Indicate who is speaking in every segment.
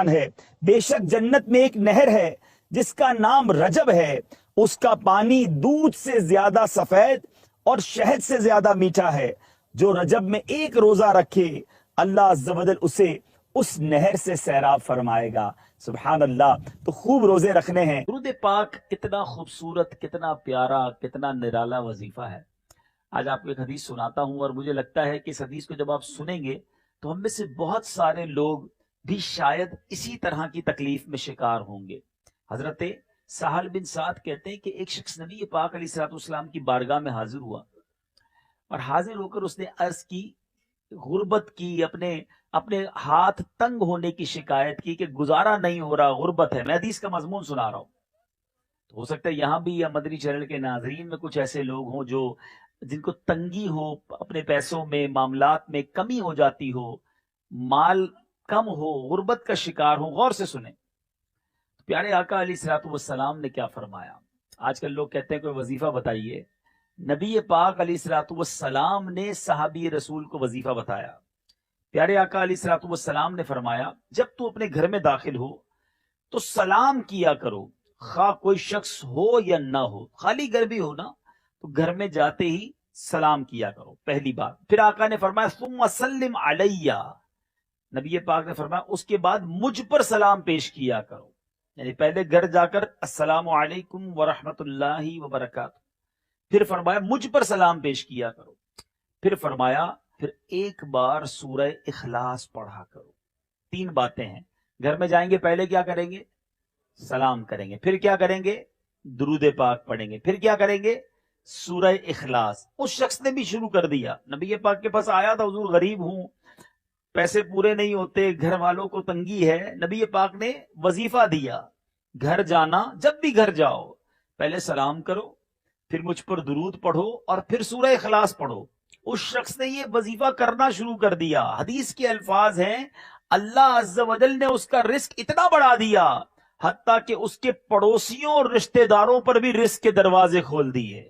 Speaker 1: ہے. بے شک جنت میں ایک نہر ہے جس کا نام رجب ہے. اس کا پانی دودھ سے زیادہ سفید اور شہد سے زیادہ میٹھا ہے. جو رجب میں ایک روزہ رکھے اللہ عز و جل اسے اس نہر سے سیراب فرمائے گا. سبحان اللہ. تو خوب روزے رکھنے ہیں.
Speaker 2: درود پاک کتنا خوبصورت، کتنا پیارا، کتنا نرالا وظیفہ ہے. آج آپ کو ایک حدیث سناتا ہوں، اور مجھے لگتا ہے کہ اس حدیث کو جب آپ سنیں گے تو ہم میں سے بہت سارے لوگ بھی شاید اسی طرح کی تکلیف میں شکار ہوں گے. حضرت سہل بن سعد کہتے ہیں کہ ایک شخص نبی پاک علیہ الصلوۃ والسلام کی بارگاہ میں حاضر ہوا، اور حاضر ہو کر اس نے عرض کی، غربت کی، اپنے ہاتھ تنگ ہونے کی شکایت کی کہ گزارا نہیں ہو رہا، غربت ہے. میں حدیث کا مضمون سنا رہا ہوں. تو ہو سکتا ہے یہاں بھی یا مدنی چینل کے ناظرین میں کچھ ایسے لوگ ہوں جن کو تنگی ہو، اپنے پیسوں میں، معاملات میں کمی ہو جاتی ہو، مال کم ہو، غربت کا شکار ہو. غور سے سنیں. پیارے آقا علیہ الصلوۃ والسلام نے کیا فرمایا. آج کل لوگ کہتے ہیں کوئی وظیفہ بتائیے. نبی پاک علیہ الصلوۃ والسلام نے صحابی رسول کو وظیفہ بتایا. پیارے آقا علیہ الصلوۃ والسلام نے فرمایا، جب تو اپنے گھر میں داخل ہو تو سلام کیا کرو، خواہ کوئی شخص ہو یا نہ ہو. خالی گھر بھی ہو نا تو گھر میں جاتے ہی سلام کیا کرو، پہلی بات. پھر آقا نے فرمایا ثم سلم علیہ، نبی پاک نے فرمایا اس کے بعد مجھ پر سلام پیش کیا کرو. یعنی پہلے گھر جا کر السلام علیکم ورحمۃ اللہ وبرکاتہ، پھر فرمایا مجھ پر سلام پیش کیا کرو. پھر فرمایا پھر ایک بار سورہ اخلاص پڑھا کرو. تین باتیں ہیں. گھر میں جائیں گے پہلے کیا کریں گے؟ سلام کریں گے. پھر کیا کریں گے؟ درود پاک پڑھیں گے. پھر کیا کریں گے؟ سورہ اخلاص. اس شخص نے بھی شروع کر دیا. نبی پاک کے پاس آیا تھا، حضور غریب ہوں، پیسے پورے نہیں ہوتے، گھر والوں کو تنگی ہے. نبی پاک نے وظیفہ دیا، گھر جانا، جب بھی گھر جاؤ پہلے سلام کرو، پھر مجھ پر درود پڑھو، اور پھر سورہ اخلاص پڑھو. اس شخص نے یہ وظیفہ کرنا شروع کر دیا. حدیث کے الفاظ ہیں اللہ عز و جل نے اس کا رزق اتنا بڑھا دیا حتیٰ کہ اس کے پڑوسیوں اور رشتہ داروں پر بھی رزق کے دروازے کھول دیے.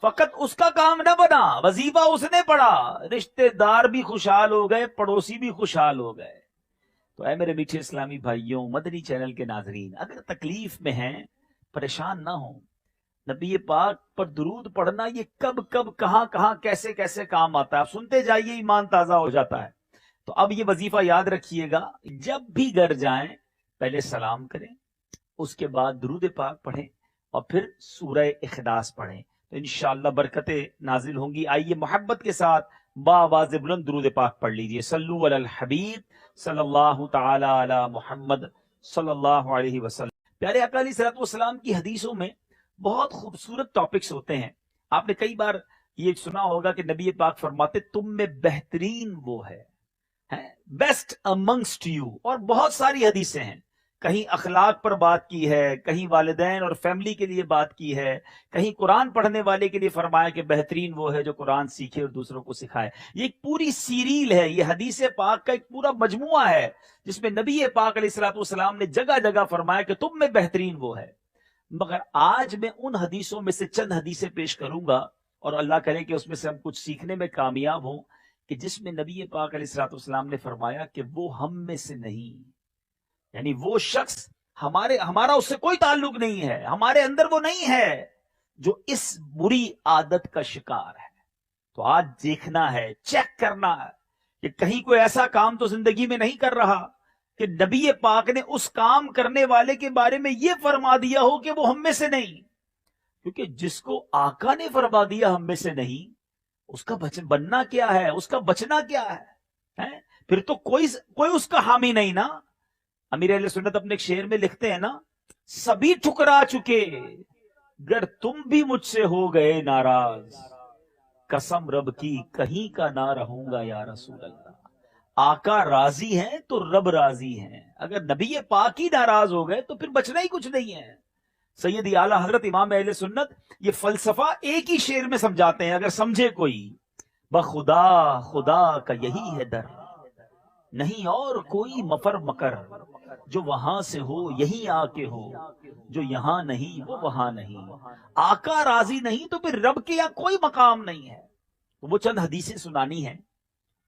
Speaker 2: فقط اس کا کام نہ بنا، وظیفہ اس نے پڑھا، رشتہ دار بھی خوشحال ہو گئے، پڑوسی بھی خوشحال ہو گئے. تو اے میرے میٹھے اسلامی بھائیوں، مدنی چینل کے ناظرین، اگر تکلیف میں ہیں پریشان نہ ہوں. نبی پاک پر درود پڑھنا یہ کب کب کہاں کہاں کیسے کیسے کام آتا ہے. آپ سنتے جائیے، ایمان تازہ ہو جاتا ہے. تو اب یہ وظیفہ یاد رکھیے گا، جب بھی گھر جائیں پہلے سلام کریں، اس کے بعد درود پاک پڑھیں، اور پھر سورہ اخلاص پڑھیں. تو انشاءاللہ برکتیں نازل ہوں گی. آئیے محبت کے ساتھ بآواز بلند درود پاک پڑھ لیجئے. صلو علی الحبیب صلی اللہ تعالی علی محمد صلی اللہ علیہ وسلم. پیارے آقا علیہ الصلوۃ والسلام کی حدیثوں میں بہت خوبصورت ٹاپکس ہوتے ہیں. آپ نے کئی بار یہ سنا ہوگا کہ نبی پاک فرماتے تم میں بہترین وہ ہے، بیسٹ امنگسٹ یو. اور بہت ساری حدیثیں ہیں. کہیں اخلاق پر بات کی ہے، کہیں والدین اور فیملی کے لیے بات کی ہے، کہیں قرآن پڑھنے والے کے لیے فرمایا کہ بہترین وہ ہے جو قرآن سیکھے اور دوسروں کو سکھائے. یہ ایک پوری سیریل ہے، یہ حدیث پاک کا ایک پورا مجموعہ ہے جس میں نبی پاک علیہ الصلوۃ والسلام نے جگہ جگہ فرمایا کہ تم میں بہترین وہ ہے. مگر آج میں ان حدیثوں میں سے چند حدیثیں پیش کروں گا، اور اللہ کرے کہ اس میں سے ہم کچھ سیکھنے میں کامیاب ہوں، کہ جس میں نبی پاک علیہ الصلوۃ والسلام نے فرمایا کہ وہ ہم میں سے نہیں، یعنی وہ شخص ہمارا اس سے کوئی تعلق نہیں ہے، ہمارے اندر وہ نہیں ہے جو اس بری عادت کا شکار ہے. تو آج دیکھنا ہے، چیک کرنا ہے کہ کہیں کوئی ایسا کام تو زندگی میں نہیں کر رہا کہ نبی پاک نے اس کام کرنے والے کے بارے میں یہ فرما دیا ہو کہ وہ ہم میں سے نہیں. کیونکہ جس کو آقا نے فرما دیا ہم میں سے نہیں، اس کا بننا کیا ہے، اس کا بچنا کیا ہے؟ پھر تو کوئی اس کا حامی نہیں نا. امیر اہل سنت اپنے ایک شعر میں لکھتے ہیں نا، سبھی ٹھکرا چکے گر تم بھی مجھ سے ہو گئے ناراض، قسم رب کی کہیں کا نہ رہوں گا یا رسول اللہ. آقا راضی ہیں تو رب راضی ہیں. اگر نبی پاک ہی ناراض ہو گئے تو پھر بچنا ہی کچھ نہیں ہے. سیدی اعلیٰ حضرت امام اہل سنت یہ فلسفہ ایک ہی شعر میں سمجھاتے ہیں، اگر سمجھے کوئی. بخدا خدا کا یہی ہے در، نہیں اور کوئی مفر مکر، جو وہاں سے ہو یہی آ کے ہو، جو یہاں نہیں وہ وہاں نہیں. آقا راضی نہیں تو پھر رب کے یہاں کوئی مقام نہیں ہے. وہ چند حدیثیں سنانی ہیں،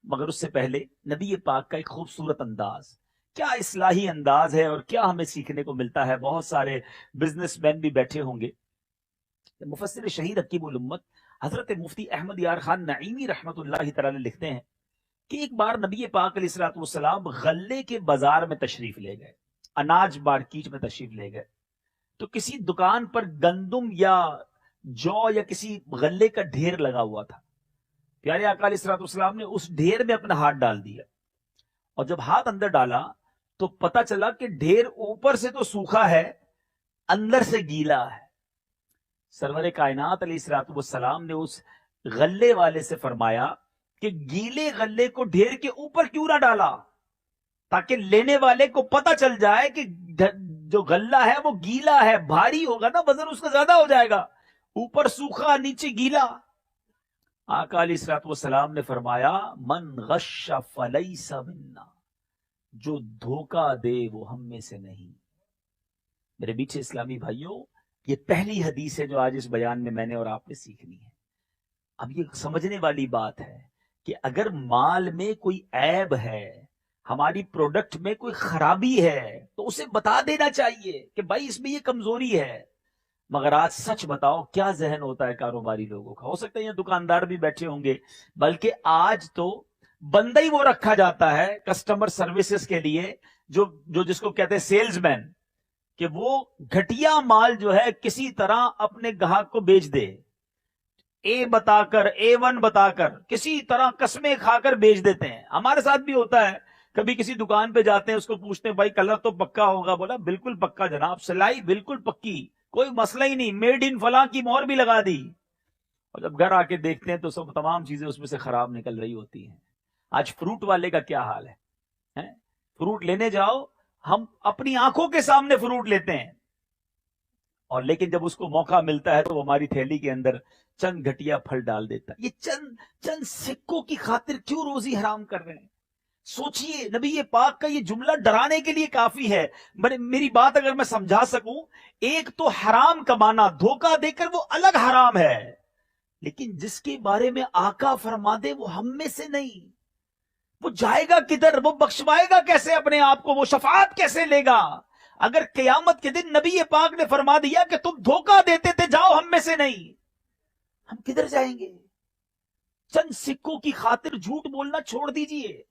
Speaker 2: مگر اس سے پہلے نبی پاک کا ایک خوبصورت انداز کیا اصلاحی انداز ہے اور کیا ہمیں سیکھنے کو ملتا ہے. بہت سارے بزنس مین بھی بیٹھے ہوں گے. مفسر شہید حکیم الامت حضرت مفتی احمد یار خان نعیمی رحمت اللہ تعالی لکھتے ہیں کہ ایک بار نبی پاک علیہ الصلوۃ والسلام غلے کے بازار میں تشریف لے گئے, اناج مارکیٹ میں تشریف لے گئے, تو کسی دکان پر گندم یا جو یا کسی غلے کا ڈھیر لگا ہوا تھا. پیارے آقا علیہ الصلوۃ والسلام نے اس ڈھیر میں اپنا ہاتھ ڈال دیا, اور جب ہاتھ اندر ڈالا تو پتا چلا کہ ڈھیر اوپر سے تو سوکھا ہے, اندر سے گیلا ہے. سرور کائنات علیہ الصلوۃ والسلام نے اس غلے والے سے فرمایا کہ گیلے غلے کو ڈھیر کے اوپر کیوں نہ ڈالا, تاکہ لینے والے کو پتا چل جائے کہ جو غلہ ہے وہ گیلا ہے, بھاری ہوگا نا, وزن اس کا زیادہ ہو جائے گا, اوپر سوکھا نیچے گیلا. آقا علیہ الصلوۃ والسلام نے فرمایا من غش فلیس منا, جو دھوکہ دے وہ ہم میں سے نہیں. میرے میٹھے اسلامی بھائیوں, یہ پہلی حدیث ہے جو آج اس بیان میں نے اور آپ نے سیکھنی ہے. اب یہ سمجھنے والی بات ہے کہ اگر مال میں کوئی عیب ہے, ہماری پروڈکٹ میں کوئی خرابی ہے, تو اسے بتا دینا چاہیے کہ بھائی اس میں یہ کمزوری ہے. مگر آج سچ بتاؤ کیا ذہن ہوتا ہے کاروباری لوگوں کا. ہو سکتا ہے یہ دکاندار بھی بیٹھے ہوں گے, بلکہ آج تو بندہ ہی وہ رکھا جاتا ہے کسٹمر سروسز کے لیے, جو جس کو کہتے ہیں سیلز مین, کہ وہ گھٹیا مال جو ہے کسی طرح اپنے گاہک کو بیچ دے. اے بتا کر, A1 بتا کر, کسی طرح قسمیں کھا کر بیچ دیتے ہیں. ہمارے ساتھ بھی ہوتا ہے, کبھی کسی دکان پہ جاتے ہیں, اس کو پوچھتے ہیں بھائی کلر تو پکا ہوگا, بولا بالکل پکا جناب, سلائی بالکل پکی, کوئی مسئلہ ہی نہیں, میڈ ان فلاں کی مہر بھی لگا دی. اور جب گھر آ کے دیکھتے ہیں تو سب تمام چیزیں اس میں سے خراب نکل رہی ہوتی ہیں. آج فروٹ والے کا کیا حال ہے, فروٹ لینے جاؤ, ہم اپنی آنکھوں کے سامنے فروٹ لیتے ہیں, اور لیکن جب اس کو موقع ملتا ہے تو وہ ہماری تھیلی کے اندر چند گھٹیا پھل ڈال دیتا ہے. یہ چند سکوں کی خاطر کیوں روزی حرام کر رہے ہیں؟ سوچئے, نبی پاک کا یہ جملہ ڈرانے کے لیے کافی ہے. میری بات اگر میں سمجھا سکوں, ایک تو حرام کمانا, دھوکہ دے کر, وہ الگ حرام ہے, لیکن جس کے بارے میں آقا فرما دے وہ ہم میں سے نہیں, وہ جائے گا کدھر, وہ بخشوائے گا کیسے اپنے آپ کو, وہ شفاعت کیسے لے گا؟ اگر قیامت کے دن نبی پاک نے فرما دیا کہ تم دھوکہ دیتے تھے, جاؤ ہم میں سے نہیں, ہم کدھر جائیں گے؟ چند سکوں کی خاطر جھوٹ بولنا چھوڑ دیجئے,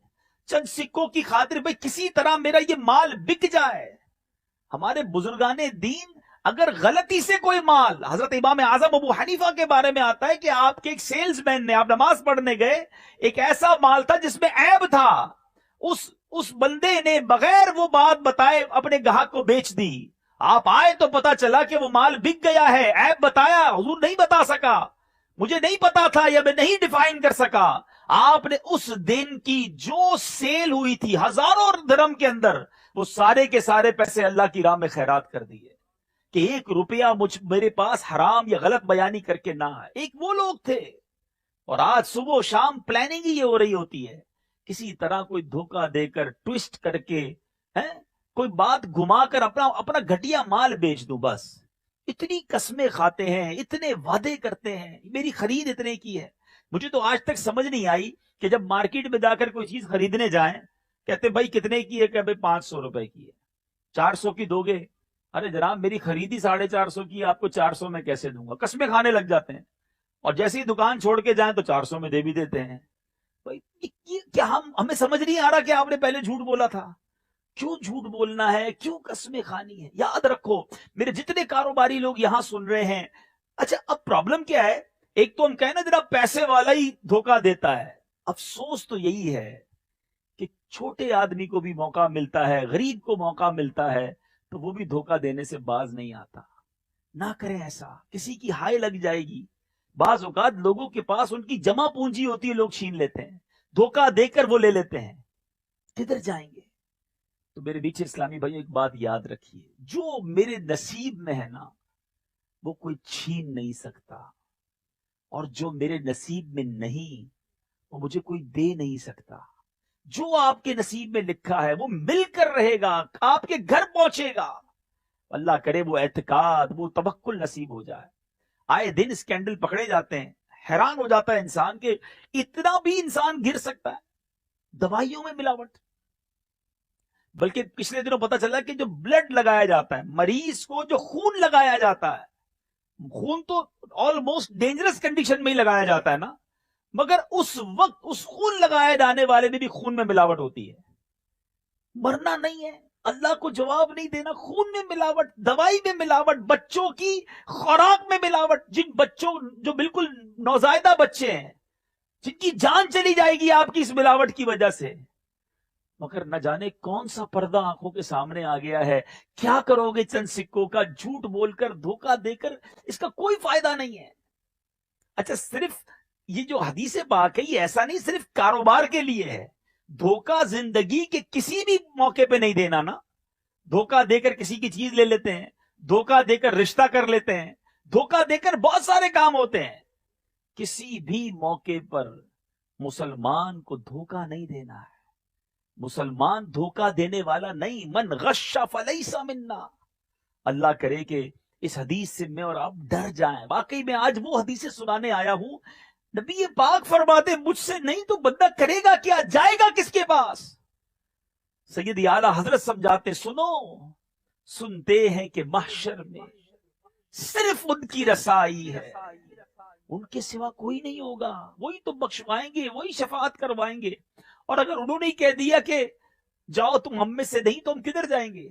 Speaker 2: چند سکوں کی خاطر بھئی کسی طرح میرا یہ مال بک جائے. ہمارے بزرگان دین اگر غلطی سے کوئی مال, حضرت امام اعظم ابو حنیفہ کے بارے میں آتا ہے کہ آپ کے ایک سیلز مین نے, آپ نماز پڑھنے گئے, ایک ایسا مال تھا جس میں عیب تھا, اس بندے نے بغیر وہ بات بتائے اپنے گاہک کو بیچ دی. آپ آئے تو پتا چلا کہ وہ مال بک گیا ہے, عیب بتایا, حضور نہیں بتا سکا, مجھے نہیں پتا تھا یا میں نہیں ڈیفائن کر سکا. آپ نے اس دن کی جو سیل ہوئی تھی ہزاروں درہم کے اندر, وہ سارے کے سارے پیسے اللہ کی راہ میں خیرات کر دیے, کہ 1 روپیہ میرے پاس حرام یا غلط بیانی کر کے نہ آئے. ایک وہ لوگ تھے, اور آج صبح و شام پلاننگ ہی یہ ہو رہی ہوتی ہے, کسی طرح کوئی دھوکہ دے کر, ٹویسٹ کر کے, کوئی بات گھما کر اپنا گھٹیا مال بیچ دوں. بس اتنی قسمیں کھاتے ہیں, اتنے وعدے کرتے ہیں, میری خرید اتنے کی ہے. مجھے تو آج تک سمجھ نہیں آئی کہ جب مارکیٹ میں جا کر کوئی چیز خریدنے جائیں, کہتے بھائی کتنے کی ہے, کہ بھائی 500 روپے کی ہے, 400 کی دو گے. ارے جناب میری خریدی 450 کی, آپ کو 400 میں کیسے دوں گا؟ قسمیں کھانے لگ جاتے ہیں, اور جیسے ہی دکان چھوڑ کے جائیں تو 400 میں دے بھی دیتے ہیں. کیا ہمیں سمجھ نہیں آ رہا کہ آپ نے پہلے جھوٹ بولا تھا؟ کیوں جھوٹ بولنا ہے, کیوں قسمیں کھانی ہے؟ یاد رکھو میرے جتنے کاروباری لوگ یہاں سن رہے ہیں, اچھا اب پرابلم کیا ہے, ایک تو ہم کہیں نا جناب پیسے والا ہی دھوکہ دیتا ہے. افسوس تو یہی ہے کہ چھوٹے آدمی کو بھی موقع ملتا ہے, غریب کو موقع ملتا ہے, تو وہ بھی دھوکہ دینے سے باز نہیں آتا. نہ کریں ایسا, کسی کی ہائے لگ جائے گی. بعض اوقات لوگوں کے پاس ان کی جمع پونجی ہوتی ہے, لوگ چھین لیتے ہیں, دھوکہ دے کر وہ لے لیتے ہیں, کدھر جائیں گے؟ تو میرے بیچ اسلامی بھائی ایک بات یاد رکھیے, جو میرے نصیب میں ہے نا وہ کوئی چھین نہیں سکتا, اور جو میرے نصیب میں نہیں وہ مجھے کوئی دے نہیں سکتا. جو آپ کے نصیب میں لکھا ہے وہ مل کر رہے گا, آپ کے گھر پہنچے گا. اللہ کرے وہ اعتقاد, وہ توکل نصیب ہو جائے. آئے دن اسکینڈل پکڑے جاتے ہیں, حیران ہو جاتا ہے انسان کہ اتنا بھی انسان گر سکتا ہے. دوائیوں میں ملاوٹ, بلکہ پچھلے دنوں پتا چلا کہ جو بلڈ لگایا جاتا ہے مریض کو، جو خون لگایا جاتا ہے، خون تو آلموسٹ ڈینجرس کنڈیشن میں ہی لگایا جاتا ہے نا، مگر اس وقت اس خون لگائے جانے والے میں بھی خون میں ملاوٹ ہوتی ہے. مرنا نہیں ہے، اللہ کو جواب نہیں دینا. خون میں ملاوٹ، دوائی میں ملاوٹ، بچوں کی خوراک میں ملاوٹ. جن بچوں جو بالکل نوزائیدہ بچے ہیں، جن کی جان چلی جائے گی آپ کی اس ملاوٹ کی وجہ سے، مگر نہ جانے کون سا پردہ آنکھوں کے سامنے آ گیا ہے. کیا کرو گے چند سکوں کا؟ جھوٹ بول کر، دھوکہ دے کر، اس کا کوئی فائدہ نہیں ہے. اچھا، صرف یہ جو حدیث پاک ہے یہ ایسا نہیں صرف کاروبار کے لیے ہے. دھوکہ زندگی کے کسی بھی موقع پہ نہیں دینا نا. دھوکہ دے کر کسی کی چیز لے لیتے ہیں، دھوکہ دے کر رشتہ کر لیتے ہیں، دھوکہ دے کر بہت سارے کام ہوتے ہیں. کسی بھی موقع پر مسلمان کو دھوکہ نہیں دینا ہے. مسلمان دھوکہ دینے والا نہیں. من غش فلیس منا. اللہ کرے کہ اس حدیث سے میں اور آپ ڈر جائیں. واقعی میں آج وہ حدیثیں سنانے آیا ہوں. نبی پاک فرماتے مجھ سے نہیں تو بندہ کرے گا کیا، جائے گا کس کے پاس؟ سیدی اعلی حضرت سمجھاتے، سنو، سنتے ہیں کہ محشر میں صرف ان کی رسائی ہے، ان کے سوا کوئی نہیں ہوگا. وہی تو بخشوائیں گے، وہی شفاعت کروائیں گے. اور اگر انہوں نے کہہ دیا کہ جاؤ تم ہم میں سے نہیں، تو ہم کدھر جائیں گے؟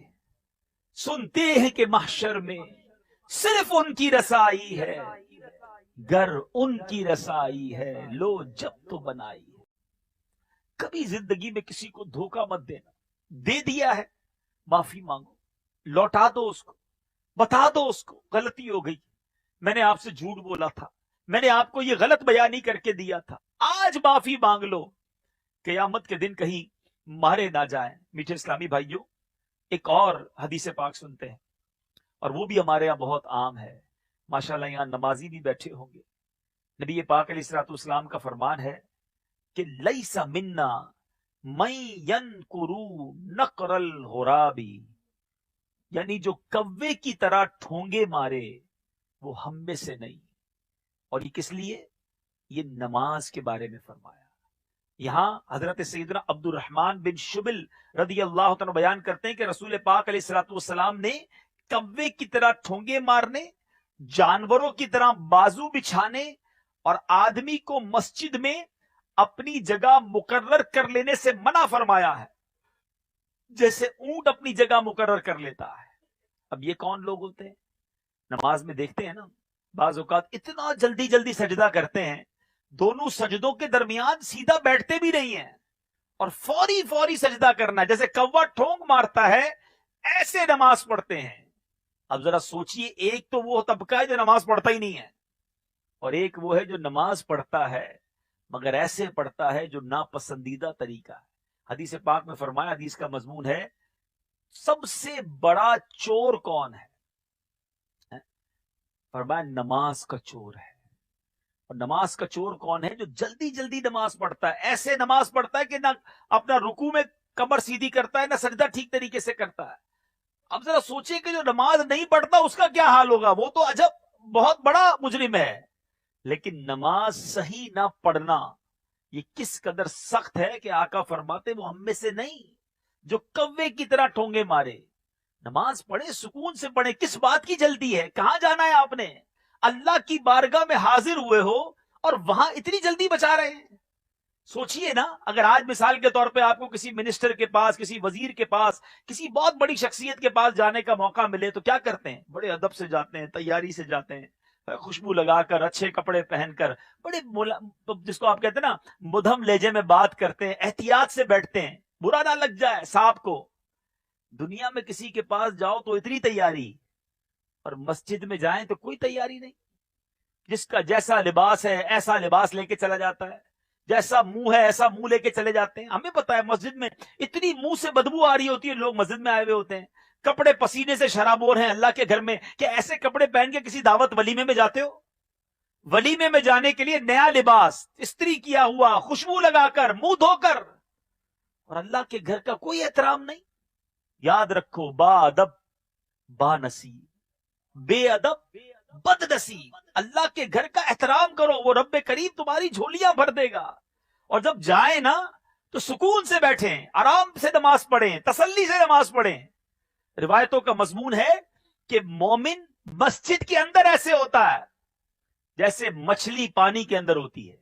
Speaker 2: سنتے ہیں کہ محشر میں صرف ان کی رسائی ہے، گر ان کی رسائی ہے لو جب تو بنائی ہے. کبھی زندگی میں کسی کو دھوکہ مت دینا. دے دیا ہے، معافی مانگو، لوٹا دو اس کو، بتا دو اس کو غلطی ہو گئی، میں نے آپ سے جھوٹ بولا تھا، میں نے آپ کو یہ غلط بیانی کر کے دیا تھا، آج معافی مانگ لو. قیامت کے دن کہیں مارے نہ جائیں. میٹھے اسلامی بھائیوں، ایک اور حدیث پاک سنتے ہیں، اور وہ بھی ہمارے یہاں بہت عام ہے. ماشاءاللہ یہاں نمازی بھی بیٹھے ہوں گے. نبی پاک علیہ الصلوۃ والسلام کا فرمان ہے کہ لیس منا من ینکر نقر الغرابی، یعنی جو کوے کی طرح ٹھونگے مارے وہ ہم میں سے نہیں. اور یہ کس لیے؟ یہ نماز کے بارے میں فرمایا. یہاں حضرت سیدنا عبد الرحمن بن شبل رضی اللہ عنہ بیان کرتے ہیں کہ رسول پاک علیہ الصلوۃ والسلام نے کوے کی طرح ٹھونگے مارنے، جانوروں کی طرح بازو بچھانے اور آدمی کو مسجد میں اپنی جگہ مقرر کر لینے سے منع فرمایا ہے، جیسے اونٹ اپنی جگہ مقرر کر لیتا ہے. اب یہ کون لوگ ہوتے ہیں؟ نماز میں دیکھتے ہیں نا، بعض اوقات اتنا جلدی جلدی سجدہ کرتے ہیں، دونوں سجدوں کے درمیان سیدھا بیٹھتے بھی نہیں ہیں، اور فوری فوری سجدہ کرنا ہے، جیسے کوا ٹھونگ مارتا ہے ایسے نماز پڑھتے ہیں. اب ذرا سوچئے، ایک تو وہ طبقہ ہے جو نماز پڑھتا ہی نہیں ہے، اور ایک وہ ہے جو نماز پڑھتا ہے مگر ایسے پڑھتا ہے جو ناپسندیدہ طریقہ ہے. حدیث پاک میں فرمایا، حدیث کا مضمون ہے سب سے بڑا چور کون ہے؟ فرمایا نماز کا چور ہے. اور نماز کا چور کون ہے؟ جو جلدی جلدی نماز پڑھتا ہے، ایسے نماز پڑھتا ہے کہ نہ اپنا رکوع میں کمر سیدھی کرتا ہے، نہ سجدہ ٹھیک طریقے سے کرتا ہے. اب ذرا سوچیں کہ جو نماز نہیں پڑھتا اس کا کیا حال ہوگا. وہ تو عجب بہت بڑا مجرم ہے. لیکن نماز صحیح نہ پڑھنا یہ کس قدر سخت ہے کہ آقا فرماتے وہ ہم میں سے نہیں جو کوے کی طرح ٹھونگے مارے. نماز پڑھے، سکون سے پڑھے. کس بات کی جلدی ہے؟ کہاں جانا ہے آپ نے؟ اللہ کی بارگاہ میں حاضر ہوئے ہو اور وہاں اتنی جلدی بچا رہے ہیں. سوچئے نا، اگر آج مثال کے طور پہ آپ کو کسی منسٹر کے پاس، کسی وزیر کے پاس، کسی بہت بڑی شخصیت کے پاس جانے کا موقع ملے تو کیا کرتے ہیں؟ بڑے ادب سے جاتے ہیں، تیاری سے جاتے ہیں، خوشبو لگا کر، اچھے کپڑے پہن کر، بڑے جس کو آپ کہتے ہیں نا مدھم لہجے میں بات کرتے ہیں، احتیاط سے بیٹھتے ہیں، برا نہ لگ جائے سانپ کو. دنیا میں کسی کے پاس جاؤ تو اتنی تیاری، اور مسجد میں جائیں تو کوئی تیاری نہیں. جس کا جیسا لباس ہے ایسا لباس لے کے چلا جاتا ہے، جیسا منہ ہے ایسا منہ لے کے چلے جاتے ہیں. ہمیں پتا ہے مسجد میں اتنی منہ سے بدبو آ رہی ہوتی ہے، لوگ مسجد میں آئے ہوئے ہوتے ہیں، کپڑے پسینے سے شرابور ہیں اللہ کے گھر میں. کہ ایسے کپڑے پہن کے کسی دعوت ولیمے میں جاتے ہو؟ ولیمے میں جانے کے لیے نیا لباس، استری کیا ہوا، خوشبو لگا کر، منہ دھو کر، اور اللہ کے گھر کا کوئی احترام نہیں. یاد رکھو، با ادب با نصیب، بے ادب بد نصیب. اللہ کے گھر کا احترام کرو، وہ رب کریم تمہاری جھولیاں بھر دے گا. اور جب جائے نا تو سکون سے بیٹھیں، آرام سے نماز پڑھیں، تسلی سے نماز پڑھیں۔ روایتوں کا مضمون ہے کہ مومن مسجد کے اندر ایسے ہوتا ہے جیسے مچھلی پانی کے اندر ہوتی ہے۔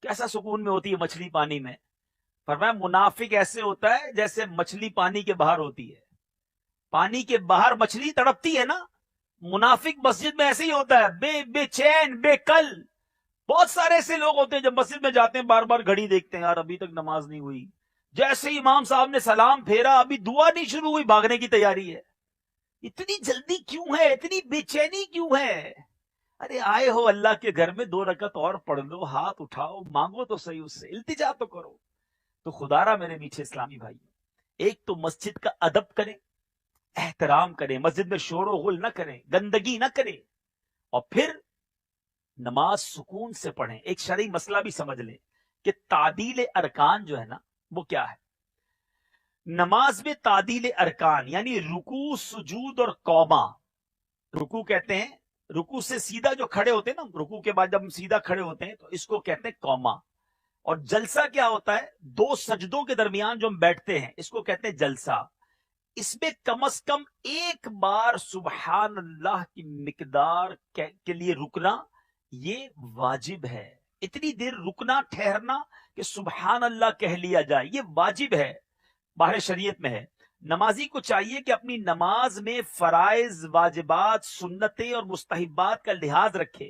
Speaker 2: کیسا سکون میں ہوتی ہے مچھلی پانی میں؟ فرمایا منافق ایسے ہوتا ہے جیسے مچھلی پانی کے باہر ہوتی ہے۔ پانی کے باہر مچھلی تڑپتی ہے نا، منافق مسجد میں ایسے ہی ہوتا ہے، بے چین، بے کل۔ بہت سارے ایسے لوگ ہوتے ہیں جب مسجد میں جاتے ہیں بار بار گھڑی دیکھتے ہیں، یار ابھی تک نماز نہیں ہوئی، جیسے ہی امام صاحب نے سلام پھیرا ابھی دعا نہیں شروع ہوئی، بھاگنے کی تیاری ہے۔ اتنی جلدی کیوں ہے؟ اتنی بے چینی کیوں ہے؟ ارے آئے ہو اللہ کے گھر میں، 2 رکعت اور پڑھ لو، ہاتھ اٹھاؤ، مانگو تو صحیح، اس سے التجا تو کرو۔ تو خدا را میرے میٹھے اسلامی بھائی، ایک تو مسجد کا ادب کریں، احترام کریں، مسجد میں شور و غل نہ کریں، گندگی نہ کریں، اور پھر نماز سکون سے پڑھیں۔ ایک شرعی مسئلہ بھی سمجھ لیں کہ تعدیل ارکان جو ہے نا وہ کیا ہے۔ نماز میں تعدیل ارکان یعنی رکوع، سجود اور قوما۔ رکوع کہتے ہیں، رکوع سے سیدھا جو کھڑے ہوتے ہیں نا، رکوع کے بعد جب ہم سیدھا کھڑے ہوتے ہیں تو اس کو کہتے ہیں قوما۔ اور جلسہ کیا ہوتا ہے؟ 2 سجدوں کے درمیان جو ہم بیٹھتے ہیں اس کو کہتے ہیں جلسہ۔ اس میں کم از کم 1 بار سبحان اللہ کی مقدار کے لیے رکنا یہ واجب ہے۔ اتنی دیر رکنا، ٹھہرنا کہ سبحان اللہ کہہ لیا جائے، یہ واجب ہے، باہر شریعت میں ہے۔ نمازی کو چاہیے کہ اپنی نماز میں فرائض، واجبات، سنتیں اور مستحبات کا لحاظ رکھے،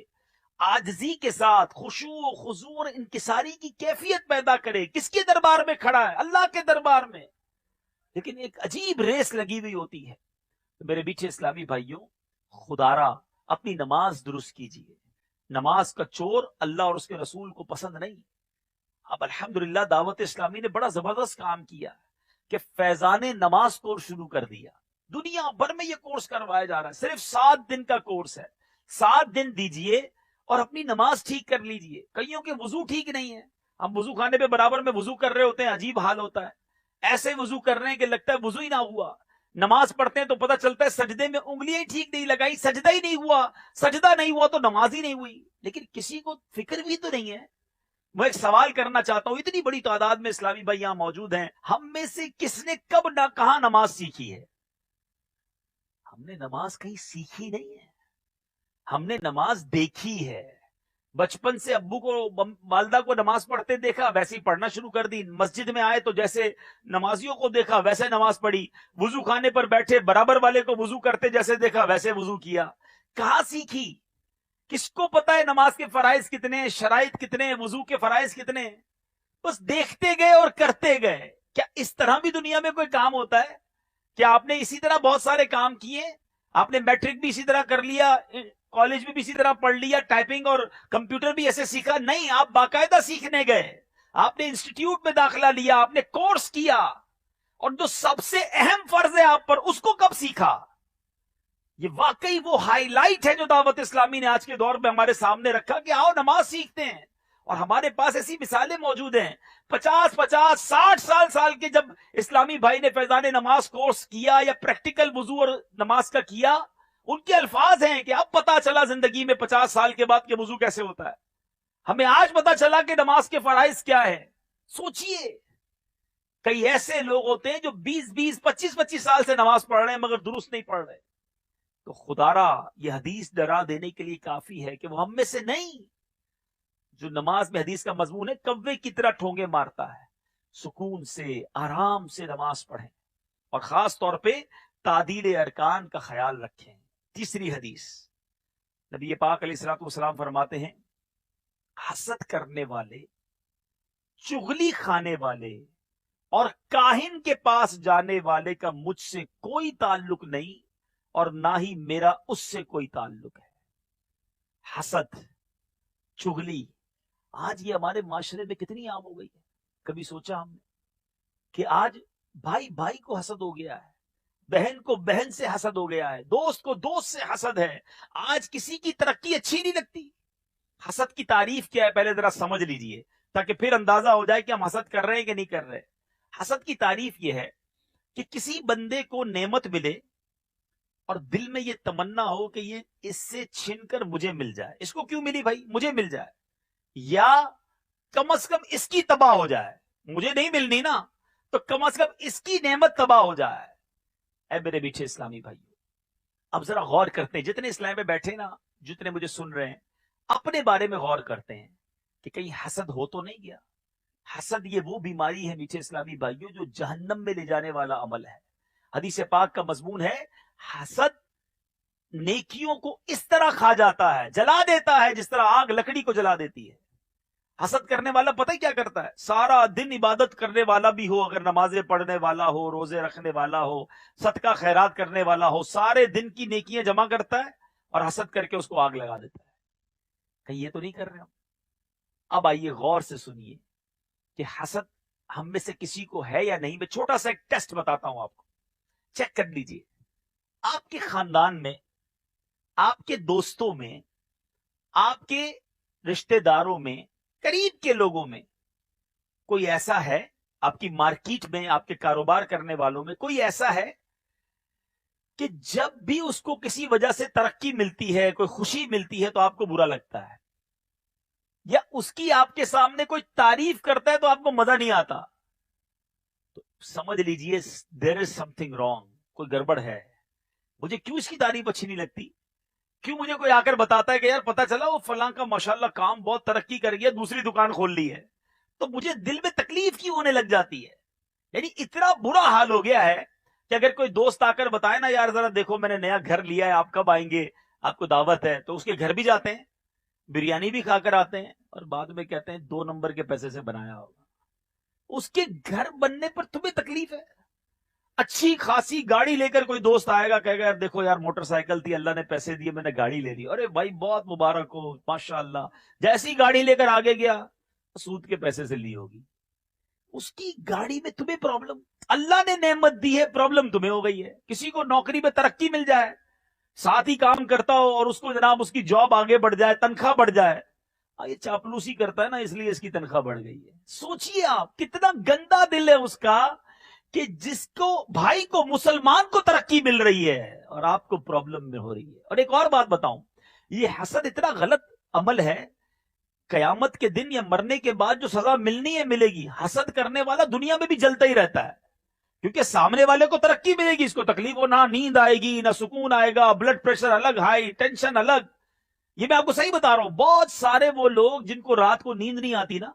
Speaker 2: عاجزی کے ساتھ خشوع و خضوع اور انکساری کی کیفیت پیدا کرے۔ کس کے دربار میں کھڑا ہے؟ اللہ کے دربار میں۔ لیکن ایک عجیب ریس لگی ہوئی ہوتی ہے۔ تو میرے میٹھے اسلامی بھائیوں، خدارا اپنی نماز درست کیجیے۔ نماز کا چور اللہ اور اس کے رسول کو پسند نہیں۔ اب الحمدللہ دعوت اسلامی نے بڑا زبردست کام کیا کہ فیضان نماز کورس شروع کر دیا۔ دنیا بھر میں یہ کورس کروایا جا رہا ہے، صرف 7 دن کا کورس ہے۔ 7 دن دیجئے اور اپنی نماز ٹھیک کر لیجئے۔ کئیوں کے وضو ٹھیک نہیں ہے، ہم وضو خانے پہ برابر میں وضو کر رہے ہوتے ہیں، عجیب حال ہوتا ہے، ایسے وضو کر رہے ہیں کہ لگتا ہے وضو ہی نہ ہوا۔ نماز پڑھتے ہیں تو پتہ چلتا ہے سجدے میں انگلیاں ہی ٹھیک نہیں لگائی، سجدہ ہی نہیں ہوا، سجدہ نہیں ہوا تو نماز ہی نہیں ہوئی۔ لیکن کسی کو فکر بھی تو نہیں ہے۔ میں ایک سوال کرنا چاہتا ہوں، اتنی بڑی تعداد میں اسلامی بھائی یہاں موجود ہیں، ہم میں سے کس نے کب نہ کہاں نماز سیکھی ہے؟ ہم نے نماز کہیں سیکھی نہیں ہے، ہم نے نماز دیکھی ہے۔ بچپن سے ابو کو، والدہ کو نماز پڑھتے دیکھا، ویسے ہی پڑھنا شروع کر دی۔ مسجد میں آئے تو جیسے نمازیوں کو دیکھا ویسے نماز پڑھی، وضو خانے پر بیٹھے برابر والے کو وضو کرتے جیسے دیکھا ویسے وضو کیا۔ کہاں سیکھی؟ کس کو پتا ہے نماز کے فرائض کتنے ہیں، شرائط کتنے ہیں، وضو کے فرائض کتنے ہیں؟ بس دیکھتے گئے اور کرتے گئے۔ کیا اس طرح بھی دنیا میں کوئی کام ہوتا ہے؟ کیا آپ نے اسی طرح بہت سارے کام کیے؟ آپ نے میٹرک بھی اسی طرح کر لیا، کالج میں بھی اسی طرح پڑھ لیا، ٹائپنگ اور کمپیوٹر بھی ایسے سیکھا؟ نہیں، آپ باقاعدہ سیکھنے گئے، آپ نے انسٹیٹیوٹ میں داخلہ لیا، آپ نے کورس کیا، اور جو سب سے اہم فرض ہے آپ پر اس کو کب سیکھا؟ یہ واقعی وہ ہائی لائٹ ہے جو دعوت اسلامی نے آج کے دور میں ہمارے سامنے رکھا کہ آؤ نماز سیکھتے ہیں۔ اور ہمارے پاس ایسی مثالیں موجود ہیں، 50 60 سال کے جب اسلامی بھائی نے فیضان نماز کورس کیا یا پریکٹیکل وضو اور نماز کا کیا، ان کے الفاظ ہیں کہ اب پتا چلا زندگی میں 50 سال کے بعد کہ وضو کیسے ہوتا ہے، ہمیں آج پتا چلا کہ نماز کے فرائض کیا ہے۔ سوچئے، کئی ایسے لوگ ہوتے ہیں جو 20 25 سال سے نماز پڑھ رہے ہیں مگر درست نہیں پڑھ رہے۔ تو خدارا یہ حدیث ڈرا دینے کے لیے کافی ہے کہ وہ ہم میں سے نہیں، جو نماز میں حدیث کا مضمون ہے کوے کی طرح ٹھونگے مارتا ہے، سکون سے آرام سے نماز پڑھیں، اور خاص طور پہ تعدیل ارکان کا خیال رکھیں۔ تیسری حدیث، نبی پاک علیہ الصلوۃ والسلام فرماتے ہیں، حسد کرنے والے، چغلی کھانے والے اور کاہن کے پاس جانے والے کا مجھ سے کوئی تعلق نہیں، اور نہ ہی میرا اس سے کوئی تعلق ہے۔ حسد، چغلی، آج یہ ہمارے معاشرے میں کتنی عام ہو گئی ہے۔ کبھی سوچا ہم نے کہ آج بھائی بھائی کو حسد ہو گیا ہے، بہن کو بہن سے حسد ہو گیا ہے، دوست کو دوست سے حسد ہے۔ آج کسی کی ترقی اچھی نہیں لگتی۔ حسد کی تعریف کیا ہے پہلے ذرا سمجھ لیجئے، تاکہ پھر اندازہ ہو جائے کہ ہم حسد کر رہے ہیں کہ نہیں کر رہے۔ حسد کی تعریف یہ ہے کہ کسی بندے کو نعمت ملے اور دل میں یہ تمنا ہو کہ یہ اس سے چھن کر مجھے مل جائے۔ اس کو کیوں ملی بھائی؟ مجھے مل جائے، یا کم از کم اس کی تباہ ہو جائے۔ مجھے نہیں ملنی نا، تو کم از کم اس کی نعمت تباہ ہو جائے. اے میرے میٹھے اسلامی بھائیو، اب ذرا غور کرتے ہیں، جتنے اسلام میں بیٹھے نا، جتنے مجھے سن رہے ہیں، اپنے بارے میں غور کرتے ہیں کہ کہیں حسد ہو تو نہیں گیا. حسد یہ وہ بیماری ہے میٹھے اسلامی بھائیوں جو جہنم میں لے جانے والا عمل ہے. حدیث پاک کا مضمون ہے حسد نیکیوں کو اس طرح کھا جاتا ہے، جلا دیتا ہے جس طرح آگ لکڑی کو جلا دیتی ہے. حسد کرنے والا پتہ ہی کیا کرتا ہے؟ سارا دن عبادت کرنے والا بھی ہو، اگر نمازیں پڑھنے والا ہو، روزے رکھنے والا ہو، صدقہ خیرات کرنے والا ہو، سارے دن کی نیکیاں جمع کرتا ہے اور حسد کر کے اس کو آگ لگا دیتا ہے. کہیں یہ تو نہیں کر رہے ہم؟ اب آئیے غور سے سنیے کہ حسد ہم میں سے کسی کو ہے یا نہیں. میں چھوٹا سا ایک ٹیسٹ بتاتا ہوں آپ کو، چیک کر لیجئے. آپ کے خاندان میں، آپ کے دوستوں میں، آپ کے رشتہ داروں میں، قریب کے لوگوں میں کوئی ایسا ہے، آپ کی مارکیٹ میں، آپ کے کاروبار کرنے والوں میں کوئی ایسا ہے کہ جب بھی اس کو کسی وجہ سے ترقی ملتی ہے، کوئی خوشی ملتی ہے تو آپ کو برا لگتا ہے، یا اس کی آپ کے سامنے کوئی تعریف کرتا ہے تو آپ کو مزہ نہیں آتا؟ تو سمجھ لیجئے دیر از سم تھنگ رانگ، کوئی گڑبڑ ہے. مجھے کیوں اس کی تعریف اچھی نہیں لگتی؟ کیوں مجھے کوئی آ کر بتاتا ہے کہ یار پتا چلا وہ فلاں کا ماشاءاللہ کام بہت ترقی کر گیا، دوسری دکان کھول لی ہے، تو مجھے دل میں تکلیف کیوں ہونے لگ جاتی ہے؟ یعنی اتنا برا حال ہو گیا ہے کہ اگر کوئی دوست آ کر بتائے نا یار ذرا دیکھو میں نے نیا گھر لیا ہے، آپ کب آئیں گے، آپ کو دعوت ہے، تو اس کے گھر بھی جاتے ہیں، بریانی بھی کھا کر آتے ہیں، اور بعد میں کہتے ہیں 2 نمبر کے پیسے سے بنایا ہوگا. اس کے گھر بننے پر تمہیں تکلیف ہے؟ اچھی خاصی گاڑی لے کر کوئی دوست آئے گا، کہے گا یار دیکھو یار موٹر سائیکل تھی، اللہ نے پیسے دیے، میں نے گاڑی لے لی. ارے بھائی بہت مبارک ہو، ماشاءاللہ. جیسی گاڑی لے کر آگے گیا، سود کے پیسے سے لی ہوگی. اس کی گاڑی میں تمہیں پرابلم، اللہ نے نعمت دی ہے، پرابلم تمہیں ہو گئی ہے. کسی کو نوکری میں ترقی مل جائے، ساتھ ہی کام کرتا ہو اور اس کو جناب اس کی جاب آگے بڑھ جائے، تنخواہ بڑھ جائے، یہ چاپلوسی کرتا ہے نا اس لیے اس کی تنخواہ بڑھ گئی ہے. سوچئے آپ کتنا گندا دل ہے اس کا کہ جس کو بھائی کو، مسلمان کو ترقی مل رہی ہے اور آپ کو پرابلم میں ہو رہی ہے. اور ایک اور بات بتاؤں، یہ حسد اتنا غلط عمل ہے، قیامت کے دن یا مرنے کے بعد جو سزا ملنی ہے ملے گی. حسد کرنے والا دنیا میں بھی جلتا ہی رہتا ہے، کیونکہ سامنے والے کو ترقی ملے گی، اس کو تکلیف ہو، نہ نیند آئے گی، نہ سکون آئے گا، بلڈ پریشر الگ ہائی، ٹینشن الگ. یہ میں آپ کو صحیح بتا رہا ہوں. بہت سارے وہ لوگ جن کو رات کو نیند نہیں آتی نا،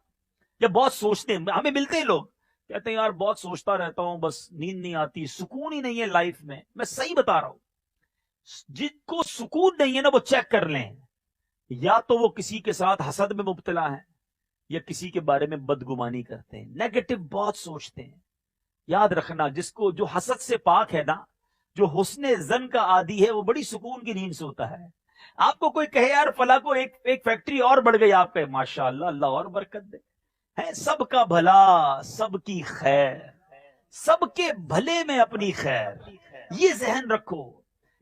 Speaker 2: یا بہت سوچتے ہیں، ہمیں ملتے ہیں لوگ کہتے ہیں یار بہت سوچتا رہتا ہوں، بس نیند نہیں آتی، سکون ہی نہیں ہے لائف میں. میں صحیح بتا رہا ہوں، جن کو سکون نہیں ہے نا وہ چیک کر لیں، یا تو وہ کسی کے ساتھ حسد میں مبتلا ہیں، یا کسی کے بارے میں بدگمانی کرتے ہیں، نیگیٹو بہت سوچتے ہیں. یاد رکھنا، جس کو جو حسد سے پاک ہے نا، جو حسن ظن کا عادی ہے، وہ بڑی سکون کی نیند سوتا ہے. آپ کو کوئی کہے یار فلاں کو ایک فیکٹری اور بڑھ گئی، آپ کہے ماشاءاللہ اللہ اور برکت دے. ہے سب کا بھلا، سب کی خیر، سب کے بھلے میں اپنی خیر. یہ ذہن رکھو.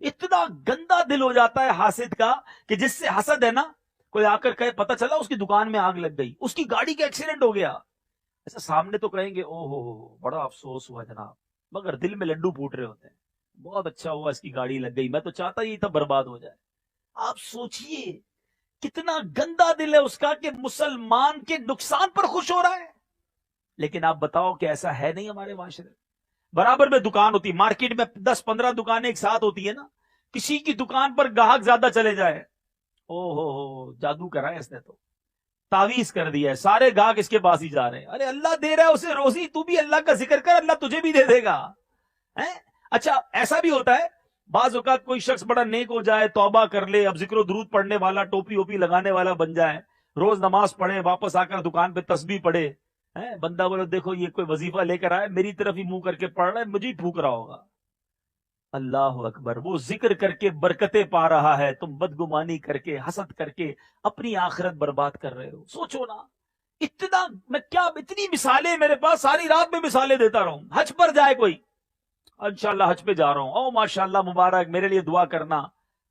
Speaker 2: اتنا گندا دل ہو جاتا ہے حاسد کا کہ جس سے حسد ہے نا، کوئی آ کر کہے پتہ چلا اس کی دکان میں آگ لگ گئی، اس کی گاڑی کا ایکسیڈنٹ ہو گیا، ایسا سامنے تو کہیں گے او ہو بڑا افسوس ہوا جناب، مگر دل میں لڈو پھوٹ رہے ہوتے ہیں، بہت اچھا ہوا اس کی گاڑی لگ گئی، میں تو چاہتا ہی تھا برباد ہو جائے. آپ سوچئے کتنا گندا دل ہے اس کا کہ مسلمان کے نقصان پر خوش ہو رہا ہے. لیکن آپ بتاؤ کہ ایسا ہے نہیں ہمارے معاشرے میں. برابر میں دکان ہوتی، مارکیٹ میں 10-15 دکانیں ایک ساتھ ہوتی ہے نا، کسی کی دکان پر گاہک زیادہ چلے جائے، او ہو جادو کرا ہے اس نے، تو تعویذ کر دیا ہے، سارے گاہک اس کے پاس ہی جا رہے ہیں. ارے اللہ دے رہا ہے اسے روزی، تو بھی اللہ کا ذکر کر، اللہ تجھے بھی دے دے گا. اچھا ایسا بھی ہوتا ہے بعض اوقات کوئی شخص بڑا نیک ہو جائے، توبہ کر لے، اب ذکر و درود پڑھنے والا، ٹوپی ووپی لگانے والا بن جائے، روز نماز پڑھے، واپس آ کر دکان پہ تسبیح پڑھے، بندہ بولے دیکھو یہ کوئی وظیفہ لے کر آئے، میری طرف ہی منہ کر کے پڑھ رہا ہے، مجھے ہی پھونک رہا ہوگا. اللہ اکبر، وہ ذکر کر کے برکتیں پا رہا ہے، تم بدگمانی کر کے، حسد کر کے اپنی آخرت برباد کر رہے ہو. سوچو نا، اتنا میں کیا، اتنی مثالیں میرے پاس، ساری رات میں مثالیں دیتا رہوں. حج پر جائے کوئی، انشاءاللہ حج پہ جا رہا ہوں، او ماشاءاللہ مبارک، میرے لیے دعا کرنا.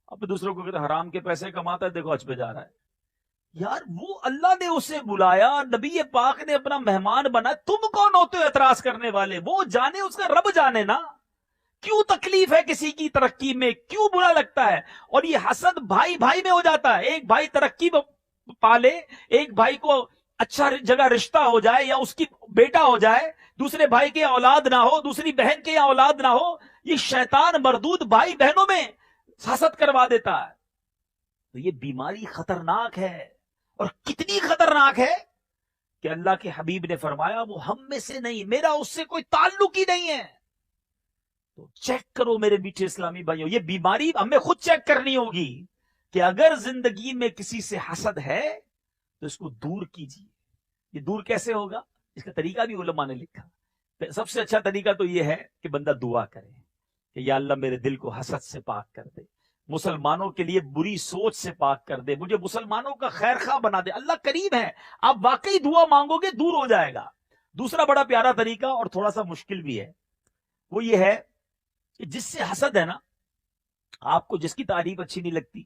Speaker 2: اب دوسروں کو کہتے حرام کے پیسے کماتا ہے، دیکھو حج پہ جا رہا ہے. یار وہ اللہ نے اسے بلایا، نبی پاک نے اپنا مہمان بنا، تم کون ہوتے ہو اعتراض کرنے والے؟ وہ جانے، اس کا رب جانے نا. کیوں تکلیف ہے کسی کی ترقی میں، کیوں برا لگتا ہے؟ اور یہ حسد بھائی بھائی میں ہو جاتا ہے، ایک بھائی ترقی پالے، ایک بھائی کو اچھا جگہ رشتہ ہو جائے، یا اس کی بیٹا ہو جائے، دوسرے بھائی کے اولاد نہ ہو، دوسری بہن کے اولاد نہ ہو، یہ شیطان مردود بھائی بہنوں میں حسد کروا دیتا ہے. تو یہ بیماری خطرناک ہے، اور کتنی خطرناک ہے کہ اللہ کے حبیب نے فرمایا وہ ہم میں سے نہیں، میرا اس سے کوئی تعلق ہی نہیں ہے. تو چیک کرو میرے میٹھے اسلامی بھائیوں، یہ بیماری ہمیں خود چیک کرنی ہوگی کہ اگر زندگی میں کسی سے حسد ہے تو اس کو دور کیجیے. یہ دور کیسے ہوگا؟ اس کا طریقہ بھی علماء نے لکھا. سب سے اچھا طریقہ تو یہ ہے کہ بندہ دعا کرے کہ یا اللہ میرے دل کو حسد سے پاک کر دے، مسلمانوں کے لیے بری سوچ سے پاک کر دے، مجھے مسلمانوں کا خیر خواہ بنا دے. اللہ کریم ہے، آپ واقعی دعا مانگو گے دور ہو جائے گا. دوسرا بڑا پیارا طریقہ اور تھوڑا سا مشکل بھی ہے، وہ یہ ہے کہ جس سے حسد ہے نا، آپ کو جس کی تعریف اچھی نہیں لگتی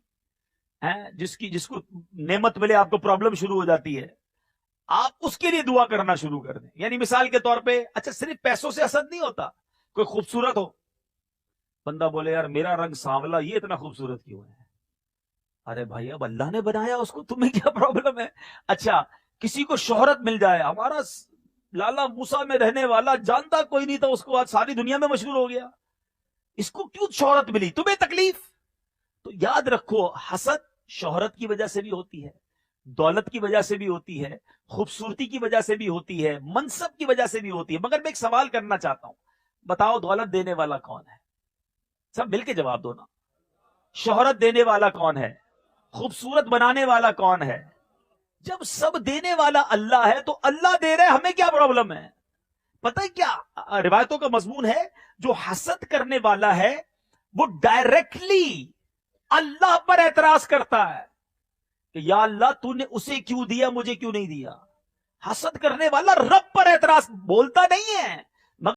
Speaker 2: ہے، جس کو نعمت ملے آپ کو پرابلم شروع ہو جاتی ہے، آپ اس کے لیے دعا کرنا شروع کر دیں. یعنی مثال کے طور پہ، اچھا صرف پیسوں سے حسد نہیں ہوتا، کوئی خوبصورت ہو، بندہ بولے یار میرا رنگ سانولا، یہ اتنا خوبصورت کیوں ہے؟ ارے بھائی اب اللہ نے بنایا اس کو، تمہیں کیا پرابلم ہے؟ اچھا کسی کو شہرت مل جائے، ہمارا لالا موسا میں رہنے والا جانتا کوئی نہیں تھا، اس کو آج ساری دنیا میں مشہور ہو گیا، اس کو کیوں شہرت ملی، تمہیں تکلیف؟ تو یاد رکھو حسد شہرت کی وجہ سے بھی ہوتی ہے، دولت کی وجہ سے بھی ہوتی ہے، خوبصورتی کی وجہ سے بھی ہوتی ہے، منصب کی وجہ سے بھی ہوتی ہے. مگر میں ایک سوال کرنا چاہتا ہوں، بتاؤ دولت دینے والا کون ہے؟ سب مل کے جواب دو نا. شہرت دینے والا کون ہے؟ خوبصورت بنانے والا کون ہے؟ جب سب دینے والا اللہ ہے تو اللہ دے رہے، ہمیں کیا پرابلم ہے؟ پتہ ہے کیا روایتوں کا مضمون ہے، جو حسد کرنے والا ہے وہ ڈائریکٹلی اللہ پر اعتراض کرتا ہے کہ یا اللہ تو نے اسے کیوں دیا، مجھے کیوں نہیں دیا. حسد کرنے والا رب پر اعتراض، بولتا نہیں ہے